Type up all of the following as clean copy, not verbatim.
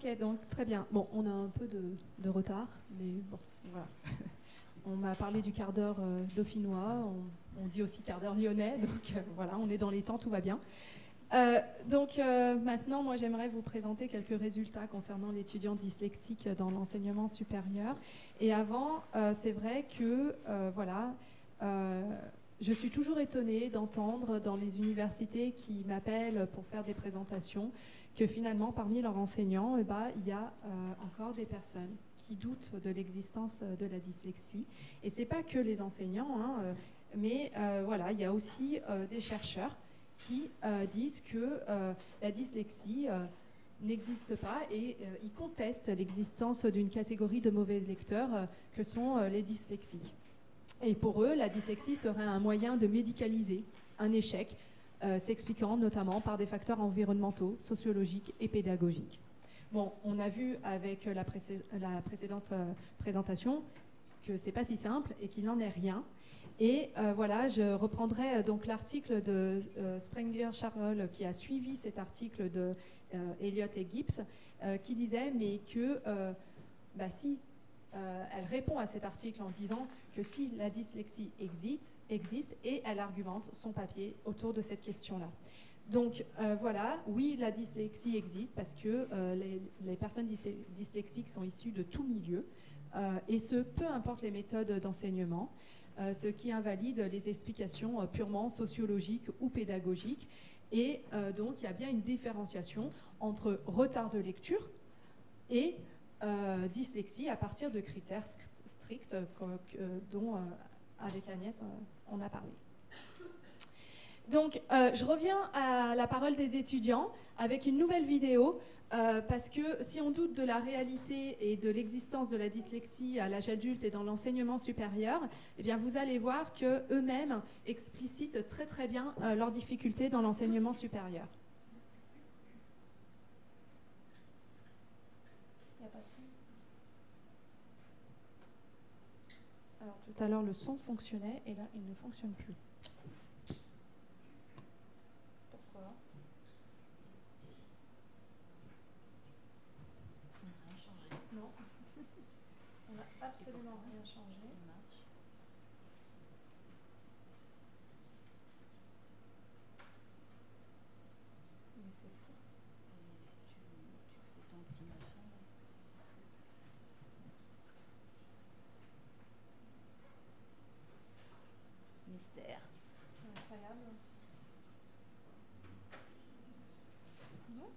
Ok, donc très bien. Bon, on a un peu de retard, mais bon, voilà. On m'a parlé du quart d'heure dauphinois, on dit aussi quart d'heure lyonnais, donc voilà, on est dans les temps, tout va bien. Maintenant, moi, j'aimerais vous présenter quelques résultats concernant l'étudiant dyslexique dans l'enseignement supérieur. Et avant, c'est vrai que, je suis toujours étonnée d'entendre dans les universités qui m'appellent pour faire des présentations que finalement, parmi leurs enseignants, il y a encore des personnes qui doutent de l'existence de la dyslexie. Et ce n'est pas que les enseignants, mais il y a aussi des chercheurs qui disent que la dyslexie n'existe pas et ils contestent l'existence d'une catégorie de mauvais lecteurs que sont les dyslexiques. Et pour eux, la dyslexie serait un moyen de médicaliser un échec, s'expliquant notamment par des facteurs environnementaux, sociologiques et pédagogiques. Bon, on a vu avec la précédente présentation que ce n'est pas si simple et qu'il n'en est rien. Et je reprendrai donc l'article de Sprenger-Charles qui a suivi cet article de Elliott et Gibbs qui disait mais que elle répond à cet article en disant que si la dyslexie existe et elle argumente son papier autour de cette question-là. Donc oui, la dyslexie existe parce que les personnes dyslexiques sont issues de tout milieu et peu importe les méthodes d'enseignement, ce qui invalide les explications purement sociologiques ou pédagogiques. Et donc, il y a bien une différenciation entre retard de lecture et dyslexie à partir de critères stricts dont, avec Agnès, on a parlé. Donc, je reviens à la parole des étudiants avec une nouvelle vidéo. Parce que si on doute de la réalité et de l'existence de la dyslexie à l'âge adulte et dans l'enseignement supérieur, eh bien vous allez voir qu'eux-mêmes explicitent très très bien leurs difficultés dans l'enseignement supérieur. Il n'y a pas de son. Alors tout à l'heure le son fonctionnait et là il ne fonctionne plus. Pourquoi ? Non, on n'a absolument rien changé. Mais c'est fou. Et si tu fais ton petit machin. Mystère. C'est incroyable. Non ?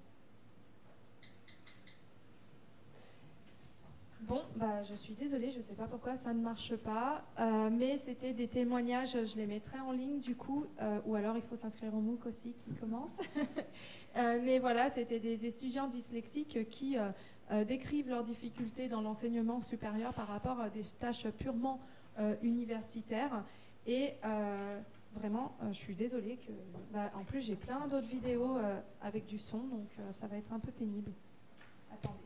Bon, je suis désolée, je ne sais pas pourquoi ça ne marche pas, mais c'était des témoignages, je les mettrai en ligne du coup, ou alors il faut s'inscrire au MOOC aussi qui commence. Mais voilà, c'était des étudiants dyslexiques qui décrivent leurs difficultés dans l'enseignement supérieur par rapport à des tâches purement universitaires. Et vraiment, je suis désolée que... en plus, j'ai plein d'autres vidéos avec du son, donc ça va être un peu pénible. Attendez.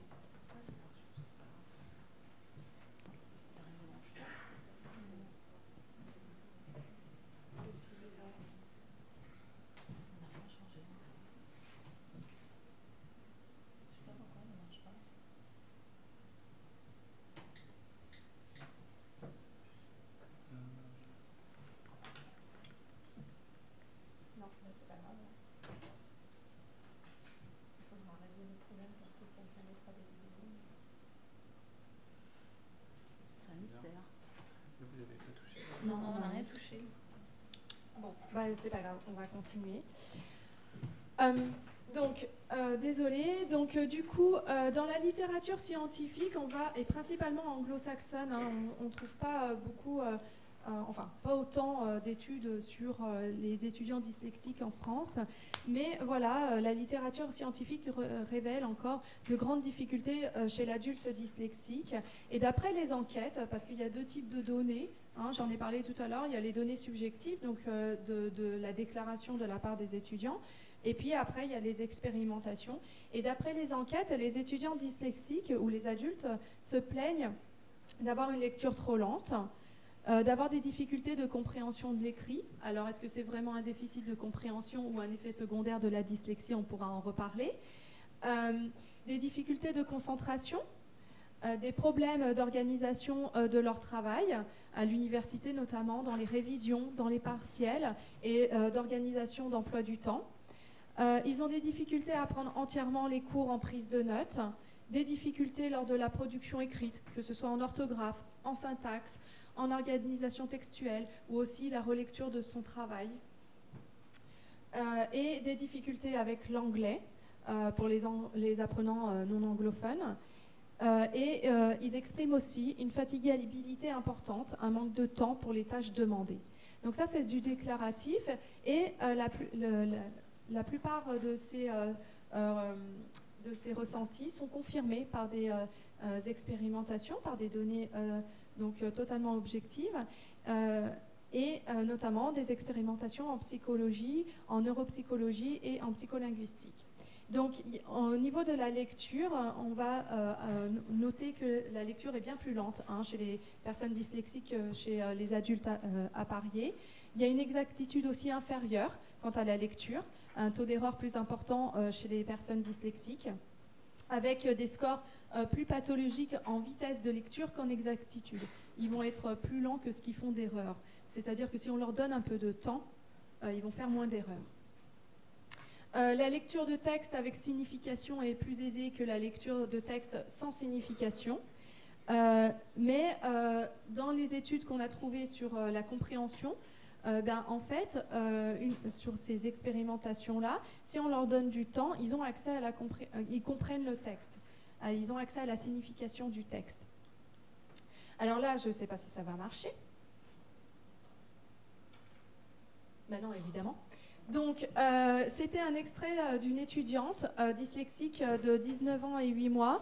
Non, on n'a rien touché. Bon, c'est pas grave, on va continuer. Désolée. Donc, du coup, dans la littérature scientifique, et principalement anglo-saxonne, on ne trouve pas beaucoup, pas autant d'études sur les étudiants dyslexiques en France. Mais voilà, la littérature scientifique révèle encore de grandes difficultés chez l'adulte dyslexique. Et d'après les enquêtes, parce qu'il y a deux types de données, j'en ai parlé tout à l'heure, il y a les données subjectives, donc de la déclaration de la part des étudiants, et puis après il y a les expérimentations. Et d'après les enquêtes, les étudiants dyslexiques ou les adultes se plaignent d'avoir une lecture trop lente, d'avoir des difficultés de compréhension de l'écrit. Alors est-ce que c'est vraiment un déficit de compréhension ou un effet secondaire de la dyslexie? On pourra en reparler. des difficultés de concentration, des problèmes d'organisation de leur travail, à l'université notamment, dans les révisions, dans les partiels, et d'organisation d'emploi du temps. Ils ont des difficultés à apprendre entièrement les cours en prise de notes, des difficultés lors de la production écrite, que ce soit en orthographe, en syntaxe, en organisation textuelle, ou aussi la relecture de son travail. Et des difficultés avec l'anglais pour les apprenants non anglophones. Ils expriment aussi une fatigabilité importante, un manque de temps pour les tâches demandées. Donc ça, c'est du déclaratif, et la plupart de ces ressentis sont confirmés par des expérimentations, par des données totalement objectives, et notamment des expérimentations en psychologie, en neuropsychologie et en psycholinguistique. Donc, au niveau de la lecture, on va noter que la lecture est bien plus lente chez les personnes dyslexiques que chez les adultes appariés. Il y a une exactitude aussi inférieure quant à la lecture, un taux d'erreur plus important chez les personnes dyslexiques, avec des scores plus pathologiques en vitesse de lecture qu'en exactitude. Ils vont être plus lents que ce qu'ils font d'erreurs. C'est-à-dire que si on leur donne un peu de temps, ils vont faire moins d'erreurs. La lecture de texte avec signification est plus aisée que la lecture de texte sans signification. Mais dans les études qu'on a trouvées sur la compréhension, en fait, sur ces expérimentations-là, si on leur donne du temps, ils ont accès à ils comprennent le texte. Ils ont accès à la signification du texte. Alors là, je ne sais pas si ça va marcher. Ben non, évidemment. Donc, c'était un extrait d'une étudiante dyslexique de 19 ans et 8 mois.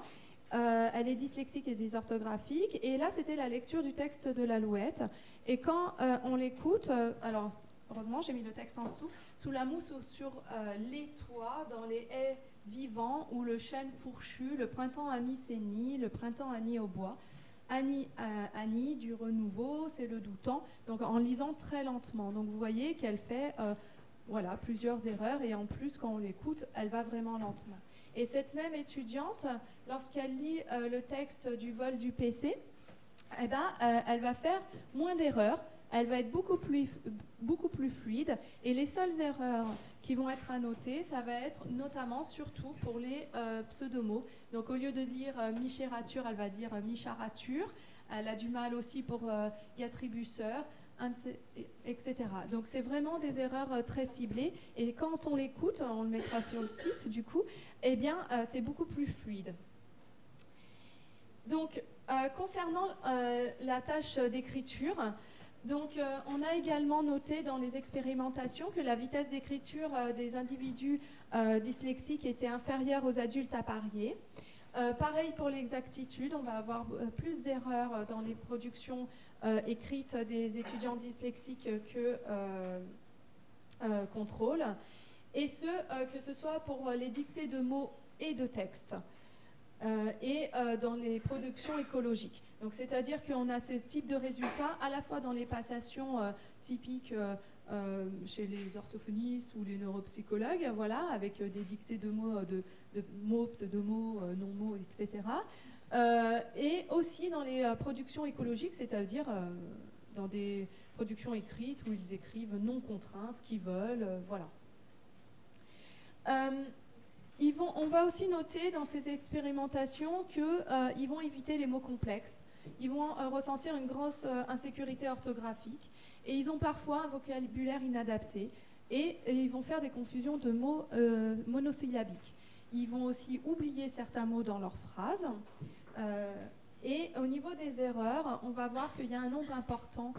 Elle est dyslexique et dysorthographique. Et là, c'était la lecture du texte de l'Alouette. Et quand on l'écoute, alors heureusement, j'ai mis le texte en dessous, sous la mousse ou sur les toits, dans les haies vivants, où le chêne fourchu, le printemps a mis ses nids, le printemps a nié au bois. Annie, du renouveau, c'est le doux temps. Donc, en lisant très lentement. Donc, vous voyez qu'elle fait voilà, plusieurs erreurs. Et en plus, quand on l'écoute, elle va vraiment lentement. Et cette même étudiante, lorsqu'elle lit le texte du vol du PC, elle va faire moins d'erreurs, elle va être beaucoup plus fluide, et les seules erreurs qui vont être annotées, ça va être notamment, surtout pour les pseudomots. Donc au lieu de dire michérature, elle va dire micharature, elle a du mal aussi pour attributeur, etc. Donc c'est vraiment des erreurs très ciblées, et quand on l'écoute, on le mettra sur le site du coup, eh bien c'est beaucoup plus fluide. Donc concernant la tâche d'écriture, donc on a également noté dans les expérimentations que la vitesse d'écriture des individus dyslexiques était inférieure aux adultes appariés. Pareil pour l'exactitude, on va avoir plus d'erreurs dans les productions écrites des étudiants dyslexiques que contrôle, et que ce soit pour les dictées de mots et de textes, et dans les productions écologiques. Donc c'est-à-dire qu'on a ce type de résultats à la fois dans les passations typiques chez les orthophonistes ou les neuropsychologues, voilà, avec des dictées de mots, pseudomots, non-mots, etc. Et aussi dans les productions écologiques, c'est-à-dire dans des productions écrites où ils écrivent non contraints, ce qu'ils veulent, voilà. On va aussi noter dans ces expérimentations qu'ils vont éviter les mots complexes. Ils vont ressentir une grosse insécurité orthographique, et ils ont parfois un vocabulaire inadapté, et ils vont faire des confusions de mots monosyllabiques. Ils vont aussi oublier certains mots dans leurs phrases. Et au niveau des erreurs, on va voir qu'il y a un nombre important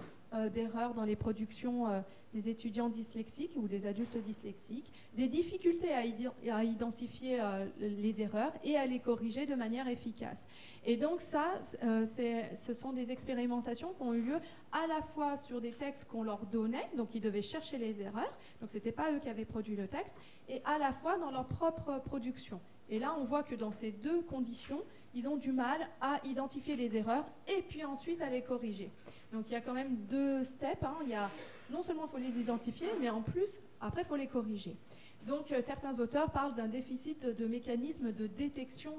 d'erreurs dans les productions des étudiants dyslexiques ou des adultes dyslexiques, des difficultés à identifier les erreurs et à les corriger de manière efficace. Et donc ça, ce sont des expérimentations qui ont eu lieu à la fois sur des textes qu'on leur donnait, donc ils devaient chercher les erreurs, donc ce n'était pas eux qui avaient produit le texte, et à la fois dans leur propre production. Et là, on voit que dans ces deux conditions, ils ont du mal à identifier les erreurs et puis ensuite à les corriger. Donc il y a quand même deux steps. Il y a, non seulement il faut les identifier, mais en plus, après, il faut les corriger. Donc certains auteurs parlent d'un déficit de mécanisme de détection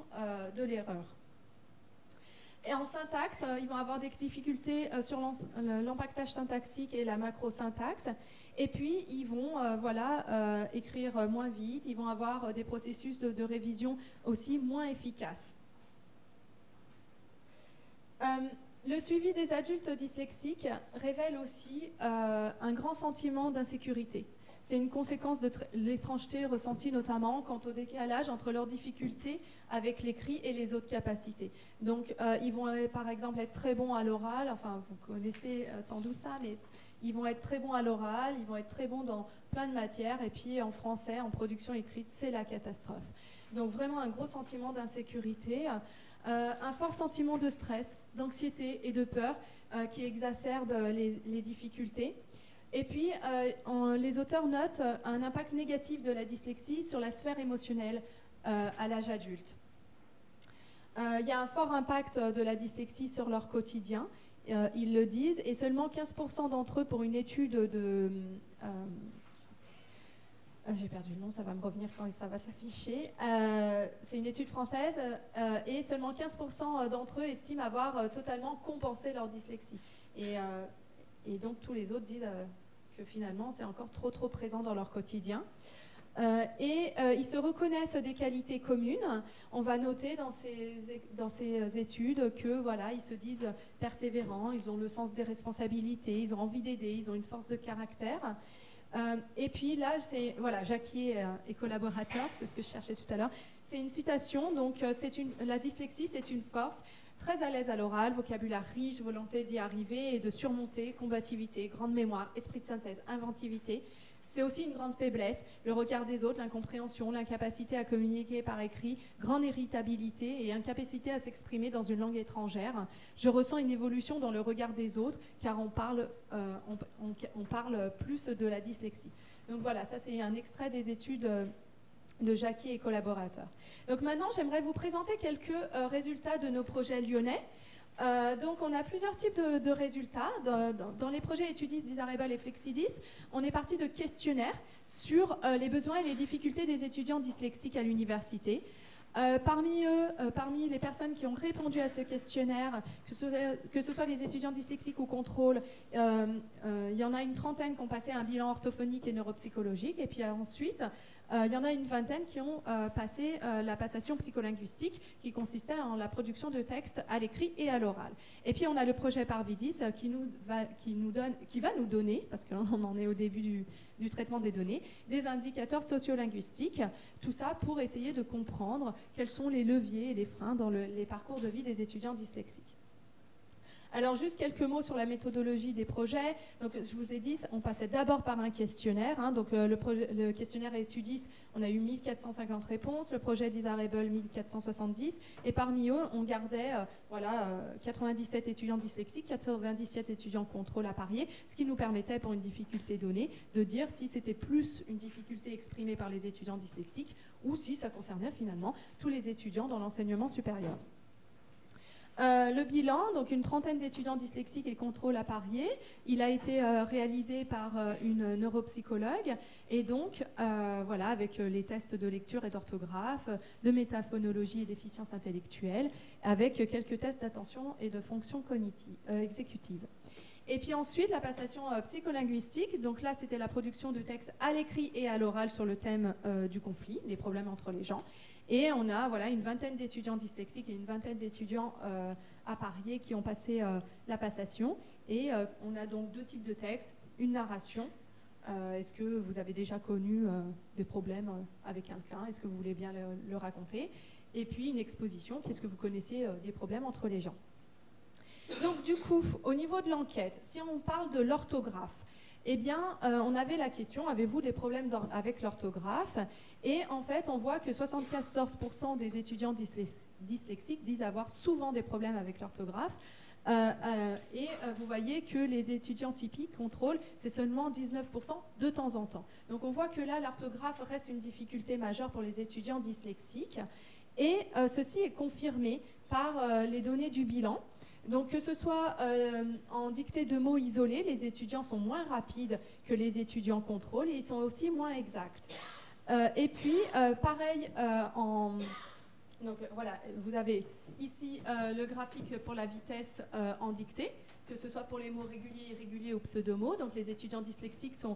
de l'erreur. Et en syntaxe, ils vont avoir des difficultés sur l'empaquetage syntaxique et la macrosyntaxe. Et puis, ils vont écrire moins vite, ils vont avoir des processus de révision aussi moins efficaces. Le suivi des adultes dyslexiques révèle aussi un grand sentiment d'insécurité. C'est une conséquence de l'étrangeté ressentie notamment quant au décalage entre leurs difficultés avec l'écrit et les autres capacités. Donc, ils vont par exemple être très bons à l'oral, enfin vous connaissez sans doute ça, mais ils vont être très bons à l'oral, ils vont être très bons dans plein de matières, et puis en français, en production écrite, c'est la catastrophe. Donc vraiment un gros sentiment d'insécurité, un fort sentiment de stress, d'anxiété et de peur qui exacerbe les difficultés. Et puis, les auteurs notent un impact négatif de la dyslexie sur la sphère émotionnelle à l'âge adulte. Il y a un fort impact de la dyslexie sur leur quotidien, ils le disent, et seulement 15% d'entre eux, pour une étude de... j'ai perdu le nom, ça va me revenir quand ça va s'afficher. C'est une étude française, et seulement 15% d'entre eux estiment avoir totalement compensé leur dyslexie. Et donc tous les autres disent que finalement c'est encore trop présent dans leur quotidien. Ils se reconnaissent des qualités communes. On va noter dans ces études que voilà, ils se disent persévérants, ils ont le sens des responsabilités, ils ont envie d'aider, ils ont une force de caractère. Et puis là, c'est voilà, Jacquier et collaborateur, c'est ce que je cherchais tout à l'heure. C'est une citation, donc la dyslexie, c'est une force. Très à l'aise à l'oral, vocabulaire riche, volonté d'y arriver et de surmonter, combativité, grande mémoire, esprit de synthèse, inventivité. C'est aussi une grande faiblesse, le regard des autres, l'incompréhension, l'incapacité à communiquer par écrit, grande irritabilité et incapacité à s'exprimer dans une langue étrangère. Je ressens une évolution dans le regard des autres car on parle plus de la dyslexie. Donc voilà, ça c'est un extrait des études de Jacquier et collaborateurs. Donc maintenant, j'aimerais vous présenter quelques résultats de nos projets lyonnais. Donc on a plusieurs types de résultats. Dans les projets Étudis, Disarable et Flexidis, on est parti de questionnaires sur les besoins et les difficultés des étudiants dyslexiques à l'université. Parmi eux, parmi les personnes qui ont répondu à ce questionnaire, que ce soit les étudiants dyslexiques ou contrôle, il y en a une trentaine qui ont passé un bilan orthophonique et neuropsychologique, et puis ensuite, il y en a une vingtaine qui ont passé la passation psycholinguistique, qui consistait en la production de textes à l'écrit et à l'oral. Et puis on a le projet Parvidis qui va nous donner, parce qu'on en est au début du traitement des données, des indicateurs sociolinguistiques, tout ça pour essayer de comprendre quels sont les leviers et les freins dans les parcours de vie des étudiants dyslexiques. Alors, juste quelques mots sur la méthodologie des projets. Donc, je vous ai dit, on passait d'abord par un questionnaire. Donc, le questionnaire Étudis, on a eu 1450 réponses. Le projet Disarable, 1470. Et parmi eux, on gardait 97 étudiants dyslexiques, 97 étudiants contrôle à parier, ce qui nous permettait, pour une difficulté donnée, de dire si c'était plus une difficulté exprimée par les étudiants dyslexiques ou si ça concernait finalement tous les étudiants dans l'enseignement supérieur. Le bilan, donc une trentaine d'étudiants dyslexiques et contrôle à parier, il a été réalisé par une neuropsychologue et donc voilà, avec les tests de lecture et d'orthographe, de métaphonologie et d'efficience intellectuelle, avec quelques tests d'attention et de fonction cognitive, exécutive. Et puis ensuite, la passation psycholinguistique. Donc là, c'était la production de textes à l'écrit et à l'oral sur le thème du conflit, les problèmes entre les gens. Et on a voilà, une vingtaine d'étudiants dyslexiques et une vingtaine d'étudiants à parier qui ont passé la passation. Et on a donc deux types de textes. Une narration. Est-ce que vous avez déjà connu des problèmes avec quelqu'un? Est-ce que vous voulez bien le raconter? Et puis une exposition. Qu'est-ce que vous connaissez des problèmes entre les gens? Donc du coup, au niveau de l'enquête, si on parle de l'orthographe, eh bien, on avait la question, avez-vous des problèmes avec l'orthographe? Et en fait, on voit que 74% des étudiants dyslexiques disent avoir souvent des problèmes avec l'orthographe. Vous voyez que les étudiants typiques contrôlent, c'est seulement 19% de temps en temps. Donc on voit que là, l'orthographe reste une difficulté majeure pour les étudiants dyslexiques. Et ceci est confirmé par les données du bilan. Donc que ce soit en dictée de mots isolés, les étudiants sont moins rapides que les étudiants contrôle et ils sont aussi moins exacts. Et puis, pareil, donc voilà, vous avez ici le graphique pour la vitesse en dictée, que ce soit pour les mots réguliers, irréguliers ou pseudomots. Donc les étudiants dyslexiques vont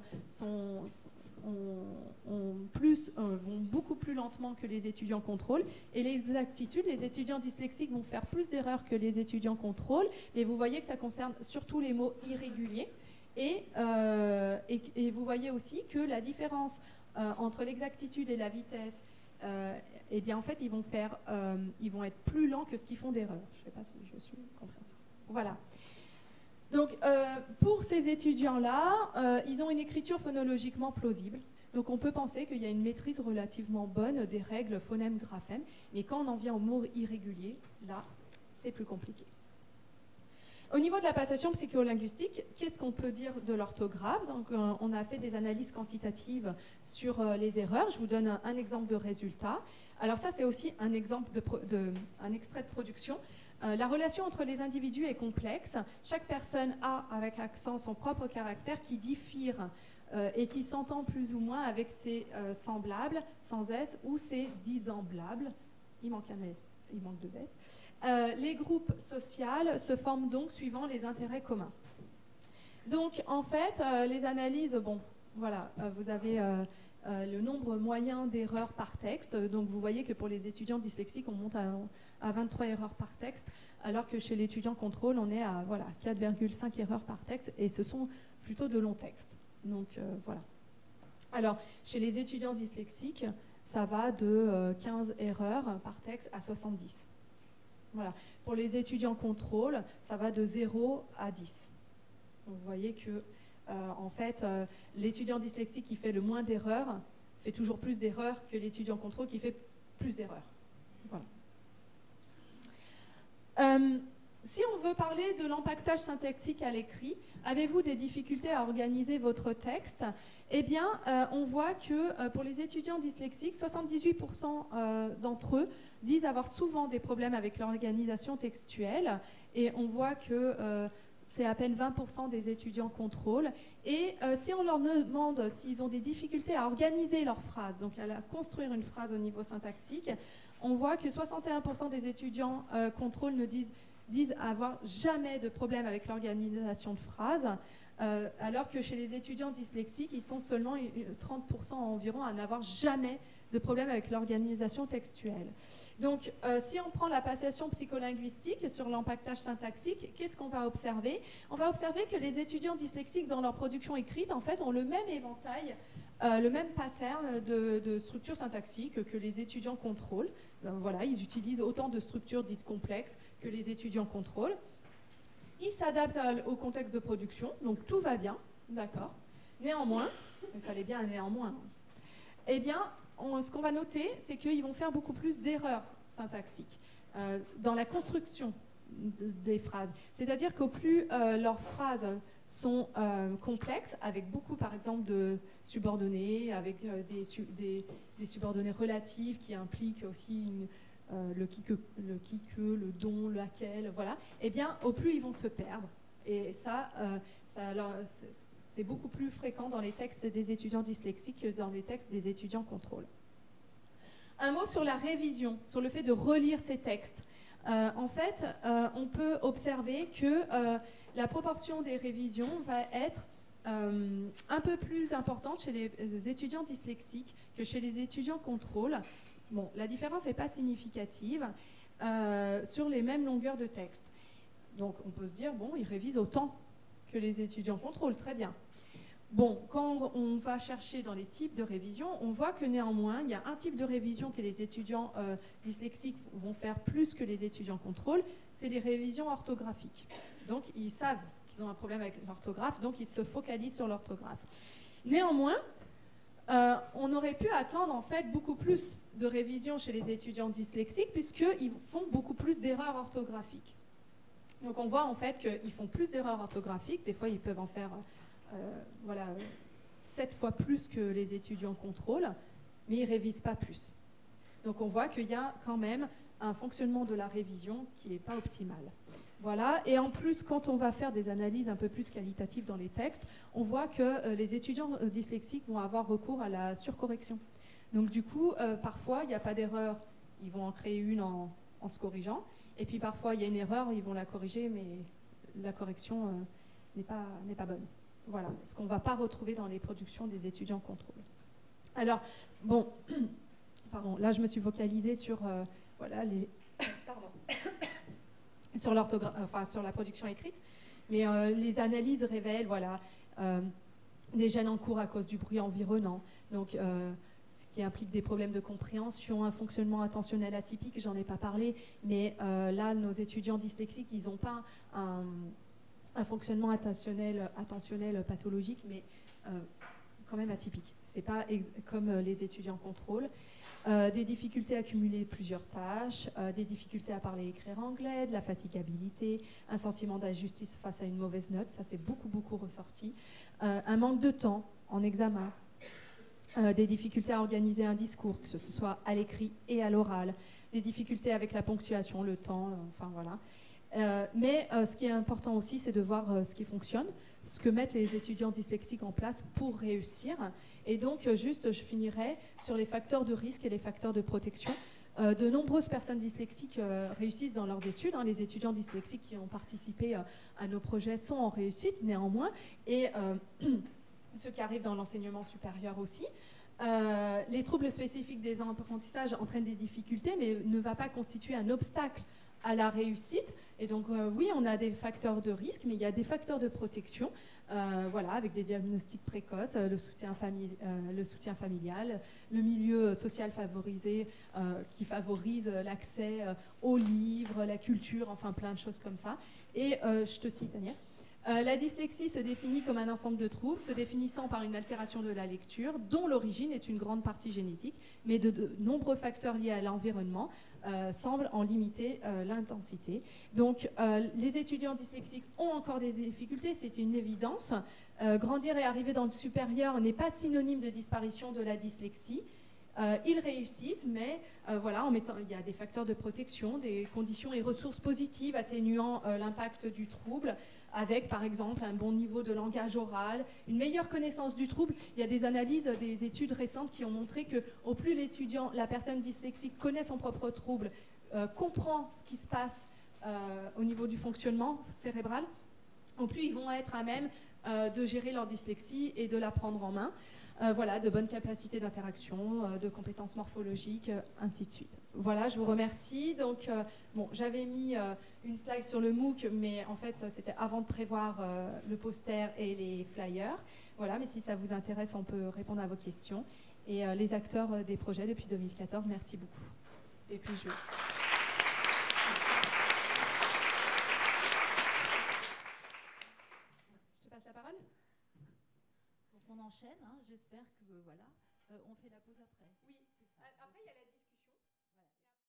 beaucoup plus lentement que les étudiants contrôle. Et l'exactitude, les étudiants dyslexiques vont faire plus d'erreurs que les étudiants contrôle. Et vous voyez que ça concerne surtout les mots irréguliers. Et vous voyez aussi que la différence entre l'exactitude et la vitesse, eh bien en fait ils vont être plus lents que ce qu'ils font d'erreurs. Je ne sais pas si je suis compréhensible. Voilà. Donc pour ces étudiants-là, ils ont une écriture phonologiquement plausible. Donc on peut penser qu'il y a une maîtrise relativement bonne des règles phonème-graphème, mais quand on en vient aux mots irréguliers, là, c'est plus compliqué. Au niveau de la passation psycholinguistique, qu'est-ce qu'on peut dire de l'orthographe? Donc, on a fait des analyses quantitatives sur les erreurs. Je vous donne un exemple de résultat. Alors ça, c'est aussi un exemple un extrait de production. La relation entre les individus est complexe. Chaque personne a, avec accent, son propre caractère qui diffère et qui s'entend plus ou moins avec ses semblables, sans S, ou ses dissemblables. Il manque un S, il manque 2 S. Les groupes sociaux se forment donc suivant les intérêts communs. Donc, en fait, les analyses, bon, voilà, vous avez le nombre moyen d'erreurs par texte. Donc, vous voyez que pour les étudiants dyslexiques, on monte à 23 erreurs par texte, alors que chez l'étudiant contrôle, on est à voilà, 4,5 erreurs par texte, et ce sont plutôt de longs textes. Donc, voilà. Alors, chez les étudiants dyslexiques, ça va de 15 erreurs par texte à 70. Voilà. Pour les étudiants contrôle, ça va de 0 à 10. Donc vous voyez que, en fait, l'étudiant dyslexique qui fait le moins d'erreurs fait toujours plus d'erreurs que l'étudiant contrôle qui fait plus d'erreurs. Voilà. Si on veut parler de l'empaquetage syntaxique à l'écrit, avez-vous des difficultés à organiser votre texte? Eh bien, on voit que pour les étudiants dyslexiques, 78% d'entre eux disent avoir souvent des problèmes avec l'organisation textuelle. Et on voit que c'est à peine 20% des étudiants contrôle. Et si on leur demande s'ils ont des difficultés à organiser leurs phrases, donc à construire une phrase au niveau syntaxique, on voit que 61% des étudiants contrôle disent avoir jamais de problème avec l'organisation de phrases, alors que chez les étudiants dyslexiques, ils sont seulement 30% environ à n'avoir jamais de problème avec l'organisation textuelle. Donc, si on prend la passation psycholinguistique sur l'empaquetage syntaxique, qu'est-ce qu'on va observer? On va observer que les étudiants dyslexiques, dans leur production écrite, en fait, ont le même éventail, le même pattern de structure syntaxique que les étudiants contrôle. Voilà, ils utilisent autant de structures dites complexes que les étudiants contrôle. Ils s'adaptent au contexte de production, donc tout va bien, d'accord. Néanmoins, il fallait bien un néanmoins. Eh bien, ce qu'on va noter, c'est qu'ils vont faire beaucoup plus d'erreurs syntaxiques dans la construction des phrases. C'est-à-dire qu'au plus leurs phrases sont complexes, avec beaucoup, par exemple, de subordonnés, avec des subordonnés relatifs qui impliquent aussi le qui, que, le dont, laquelle, voilà, eh bien, au plus ils vont se perdre. Et ça c'est beaucoup plus fréquent dans les textes des étudiants dyslexiques que dans les textes des étudiants contrôle. Un mot sur la révision, sur le fait de relire ces textes. En fait, on peut observer que la proportion des révisions va être un peu plus importante chez les étudiants dyslexiques que chez les étudiants contrôle. Bon, la différence n'est pas significative sur les mêmes longueurs de texte. Donc, on peut se dire, bon, ils révisent autant que les étudiants contrôle, très bien. Bon, quand on va chercher dans les types de révision, on voit que néanmoins, il y a un type de révision que les étudiants dyslexiques vont faire plus que les étudiants contrôle, c'est les révisions orthographiques. Donc, ils savent qu'ils ont un problème avec l'orthographe, donc ils se focalisent sur l'orthographe. Néanmoins, on aurait pu attendre en fait beaucoup plus de révisions chez les étudiants dyslexiques puisqu'ils font beaucoup plus d'erreurs orthographiques. Donc on voit en fait qu'ils font plus d'erreurs orthographiques. Des fois, ils peuvent en faire 7 fois plus que les étudiants contrôle, mais ils ne révisent pas plus. Donc on voit qu'il y a quand même un fonctionnement de la révision qui n'est pas optimal. Voilà. Et en plus, quand on va faire des analyses un peu plus qualitatives dans les textes, on voit que les étudiants dyslexiques vont avoir recours à la surcorrection. Donc du coup, parfois, il n'y a pas d'erreur, ils vont en créer une en se corrigeant. Et puis parfois, il y a une erreur, ils vont la corriger, mais la correction n'est pas bonne. Voilà, ce qu'on ne va pas retrouver dans les productions des étudiants contrôle. Alors, bon, pardon, là je me suis focalisée sur, sur sur la production écrite, mais les analyses révèlent, des gènes en cours à cause du bruit environnant, donc ce qui implique des problèmes de compréhension, un fonctionnement attentionnel atypique, j'en ai pas parlé, mais là, nos étudiants dyslexiques, ils n'ont pas un fonctionnement attentionnel pathologique, mais quand même atypique. C'est pas comme les étudiants contrôle. Des difficultés à cumuler plusieurs tâches, des difficultés à parler et écrire anglais, de la fatigabilité, un sentiment d'injustice face à une mauvaise note, ça c'est beaucoup ressorti, un manque de temps en examen, des difficultés à organiser un discours, que ce soit à l'écrit et à l'oral, des difficultés avec la ponctuation, le temps, mais ce qui est important aussi, c'est de voir ce qui fonctionne, ce que mettent les étudiants dyslexiques en place pour réussir. Et donc, juste, je finirai sur les facteurs de risque et les facteurs de protection. De nombreuses personnes dyslexiques réussissent dans leurs études. Les étudiants dyslexiques qui ont participé à nos projets sont en réussite, néanmoins. Et ceux qui arrivent dans l'enseignement supérieur aussi. Les troubles spécifiques des apprentissages entraînent des difficultés, mais ne va pas constituer un obstacle à la réussite. Et donc, oui, on a des facteurs de risque, mais il y a des facteurs de protection, avec des diagnostics précoces, le soutien familial, le milieu social favorisé qui favorise l'accès aux livres, la culture, enfin plein de choses comme ça. Et je te cite, Agnès. La dyslexie se définit comme un ensemble de troubles se définissant par une altération de la lecture dont l'origine est une grande partie génétique, mais de nombreux facteurs liés à l'environnement semblent en limiter l'intensité. Donc les étudiants dyslexiques ont encore des difficultés, c'est une évidence. Grandir et arriver dans le supérieur n'est pas synonyme de disparition de la dyslexie. Ils réussissent, mais il y a des facteurs de protection, des conditions et ressources positives atténuant l'impact du trouble, avec par exemple un bon niveau de langage oral, une meilleure connaissance du trouble. Il y a des analyses, des études récentes qui ont montré que au plus la personne dyslexique connaît son propre trouble, comprend ce qui se passe au niveau du fonctionnement cérébral, au plus ils vont être à même de gérer leur dyslexie et de la prendre en main. De bonnes capacités d'interaction, de compétences morphologiques, ainsi de suite. Voilà, je vous remercie. Donc, j'avais mis une slide sur le MOOC, mais en fait, c'était avant de prévoir le poster et les flyers. Voilà, mais si ça vous intéresse, on peut répondre à vos questions. Et les acteurs des projets depuis 2014, merci beaucoup. Et puis, je te passe la parole. Donc on enchaîne, hein, j'espère que on fait la pause après. Oui, c'est ça. Après, il y a la